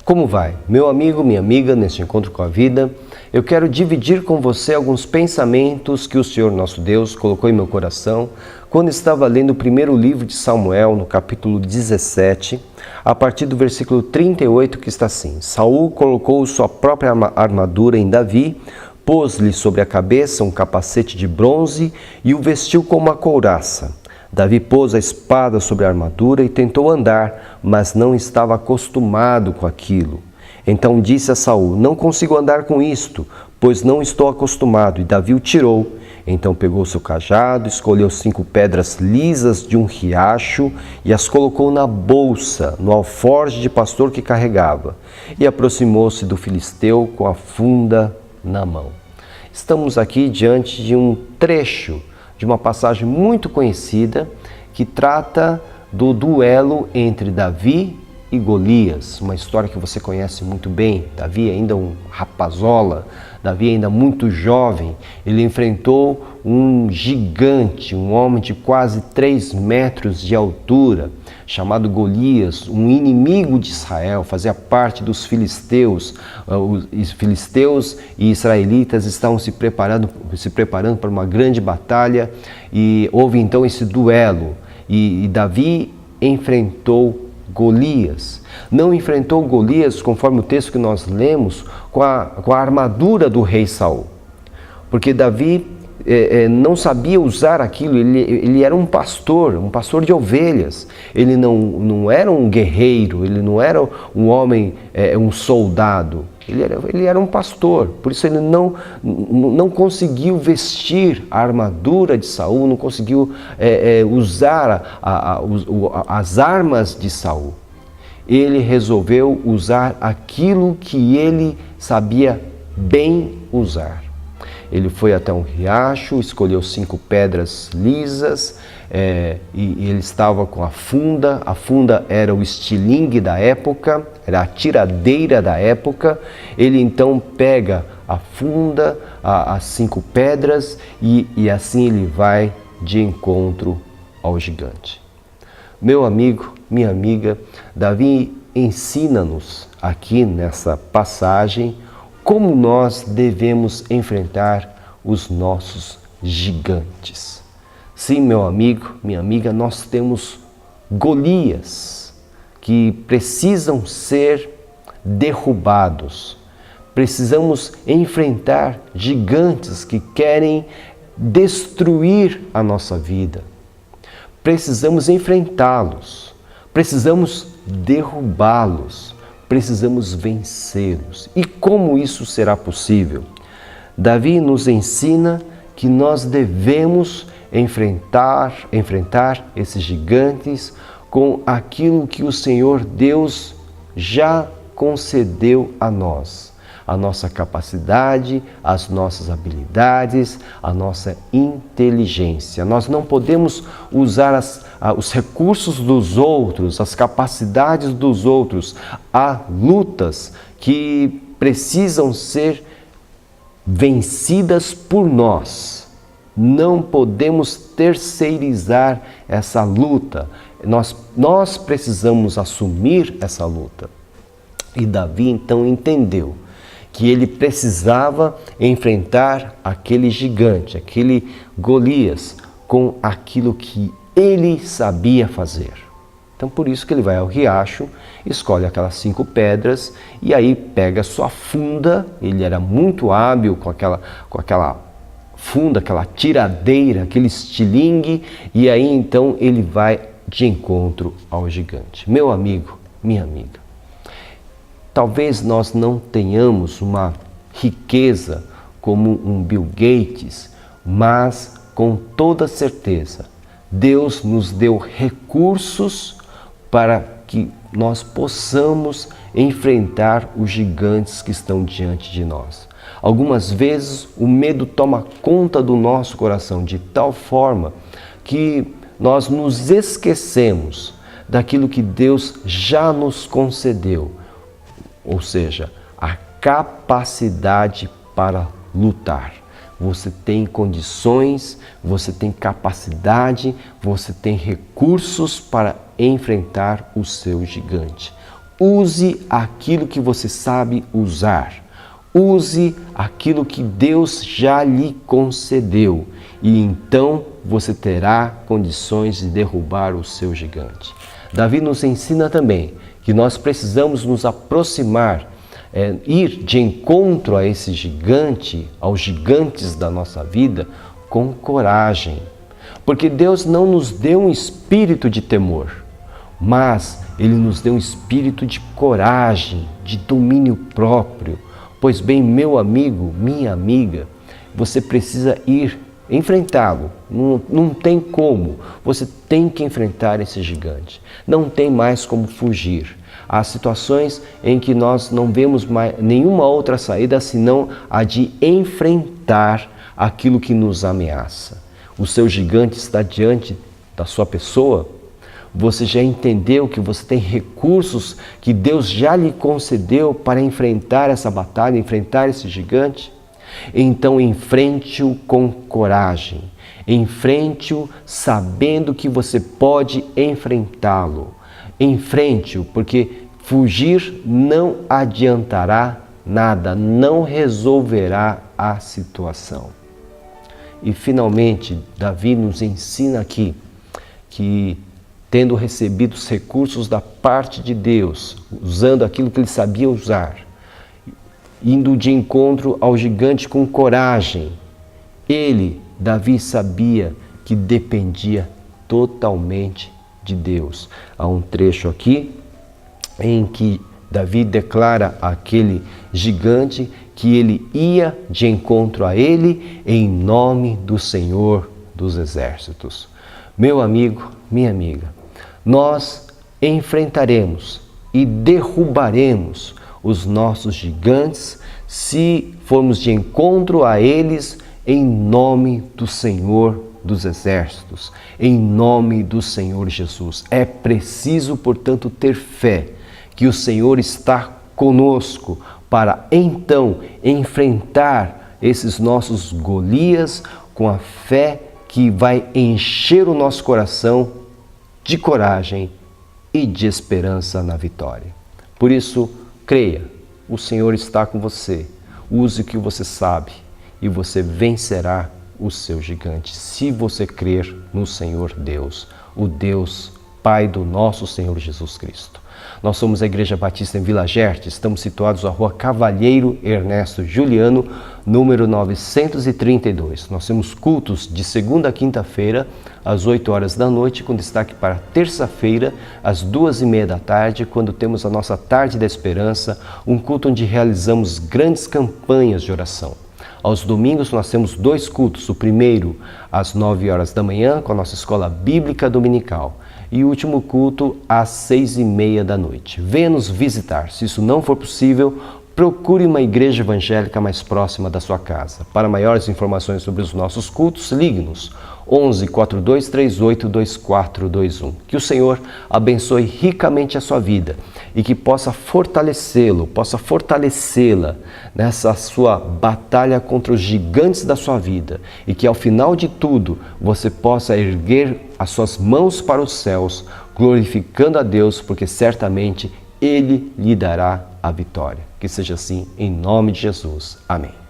Como vai? Meu amigo, minha amiga, neste encontro com a vida, eu quero dividir com você alguns pensamentos que o Senhor nosso Deus colocou em meu coração quando estava lendo o primeiro livro de Samuel, no capítulo 17, a partir do versículo 38, que está assim: Saul colocou sua própria armadura em Davi, pôs-lhe sobre a cabeça um capacete de bronze e o vestiu com uma couraça. Davi pôs a espada sobre a armadura e tentou andar, mas não estava acostumado com aquilo. Então disse a Saul: não consigo andar com isto, pois não estou acostumado. E Davi o tirou. Então pegou seu cajado, escolheu 5 pedras lisas de um riacho e as colocou na bolsa, no alforje de pastor que carregava. E aproximou-se do filisteu com a funda na mão. Estamos aqui diante de um trecho de uma passagem muito conhecida que trata do duelo entre Davi e Golias, uma história que você conhece muito bem. Davi ainda um rapazola, Davi ainda muito jovem, ele enfrentou um gigante, um homem de quase 3 metros de altura, chamado Golias, um inimigo de Israel, fazia parte dos filisteus. Os filisteus e israelitas estavam se preparando para uma grande batalha e houve então esse duelo e Davi enfrentou Golias. Não enfrentou Golias, conforme o texto que nós lemos, com a armadura do rei Saul, porque Davi não sabia usar aquilo. Ele era um pastor de ovelhas. Ele não era um guerreiro, ele não era um homem, um soldado. Ele era um pastor, por isso ele não conseguiu vestir a armadura de Saul, não conseguiu usar as armas de Saul. Ele resolveu usar aquilo que ele sabia bem usar. Ele foi até um riacho, escolheu 5 pedras lisas e ele estava com a funda. A funda era o estilingue da época, era a tiradeira da época. Ele então pega a funda, as 5 pedras e assim ele vai de encontro ao gigante. Meu amigo, minha amiga, Davi ensina-nos aqui nessa passagem como nós devemos enfrentar os nossos gigantes. Sim, meu amigo, minha amiga, nós temos Golias que precisam ser derrubados. Precisamos enfrentar gigantes que querem destruir a nossa vida. Precisamos enfrentá-los, precisamos derrubá-los, precisamos vencê-los. E como isso será possível? Davi nos ensina que nós devemos enfrentar esses gigantes com aquilo que o Senhor Deus já concedeu a nós. A nossa capacidade, as nossas habilidades, a nossa inteligência. Nós não podemos usar os recursos dos outros, as capacidades dos outros. Há lutas que precisam ser vencidas por nós. Não podemos terceirizar essa luta. Nós precisamos assumir essa luta. E Davi então entendeu que ele precisava enfrentar aquele gigante, aquele Golias, com aquilo que ele sabia fazer. Então por isso que ele vai ao riacho, escolhe aquelas 5 pedras e aí pega sua funda. Ele era muito hábil com aquela funda, aquela tiradeira, aquele estilingue, e aí então ele vai de encontro ao gigante. Meu amigo, minha amiga, talvez nós não tenhamos uma riqueza como um Bill Gates, mas com toda certeza Deus nos deu recursos para que nós possamos enfrentar os gigantes que estão diante de nós. Algumas vezes o medo toma conta do nosso coração de tal forma que nós nos esquecemos daquilo que Deus já nos concedeu. Ou seja, a capacidade para lutar. Você tem condições, você tem capacidade, você tem recursos para enfrentar o seu gigante. Use aquilo que você sabe usar. Use aquilo que Deus já lhe concedeu e então você terá condições de derrubar o seu gigante. Davi nos ensina também que nós precisamos nos aproximar, ir de encontro a esse gigante, aos gigantes da nossa vida, com coragem. Porque Deus não nos deu um espírito de temor, mas Ele nos deu um espírito de coragem, de domínio próprio. Pois bem, meu amigo, minha amiga, você precisa ir enfrentá-lo. Não tem como. Você tem que enfrentar esse gigante. Não tem mais como fugir. Há situações em que nós não vemos mais nenhuma outra saída senão a de enfrentar aquilo que nos ameaça. O seu gigante está diante da sua pessoa. Você já entendeu que você tem recursos que Deus já lhe concedeu para enfrentar essa batalha, enfrentar esse gigante? Então enfrente-o com coragem. Enfrente-o sabendo que você pode enfrentá-lo. Enfrente-o, porque fugir não adiantará nada, não resolverá a situação. E finalmente, Davi nos ensina aqui que, tendo recebido os recursos da parte de Deus, usando aquilo que ele sabia usar, indo de encontro ao gigante com coragem, Davi, sabia que dependia totalmente de Deus. Há um trecho aqui em que Davi declara àquele gigante que ele ia de encontro a ele em nome do Senhor dos Exércitos. Meu amigo, minha amiga, nós enfrentaremos e derrubaremos os nossos gigantes se formos de encontro a eles em nome do Senhor dos Exércitos, em nome do Senhor Jesus. É preciso, portanto, ter fé que o Senhor está conosco para então enfrentar esses nossos Golias com a fé que vai encher o nosso coração de coragem e de esperança na vitória. Por isso, creia, o Senhor está com você. Use o que você sabe e você vencerá o seu gigante. Se você crer no Senhor Deus, o Deus Pai do nosso Senhor Jesus Cristo. Nós somos a Igreja Batista em Vila Gerte, estamos situados na rua Cavalheiro Ernesto Juliano, número 932. Nós temos cultos de segunda a quinta-feira, às 8 horas da noite, com destaque para terça-feira, às 2h30 da tarde, quando temos a nossa Tarde da Esperança, um culto onde realizamos grandes campanhas de oração. Aos domingos nós temos 2 cultos, o primeiro às 9 horas da manhã, com a nossa escola bíblica dominical, e o último culto às 6h30 da noite. Venha nos visitar. Se isso não for possível, procure uma igreja evangélica mais próxima da sua casa. Para maiores informações sobre os nossos cultos, ligue-nos 11 42 38 2421. Que o Senhor abençoe ricamente a sua vida e que possa fortalecê-lo, possa fortalecê-la nessa sua batalha contra os gigantes da sua vida e que ao final de tudo você possa erguer as suas mãos para os céus, glorificando a Deus, porque certamente Ele lhe dará a vitória. Que seja assim, em nome de Jesus. Amém.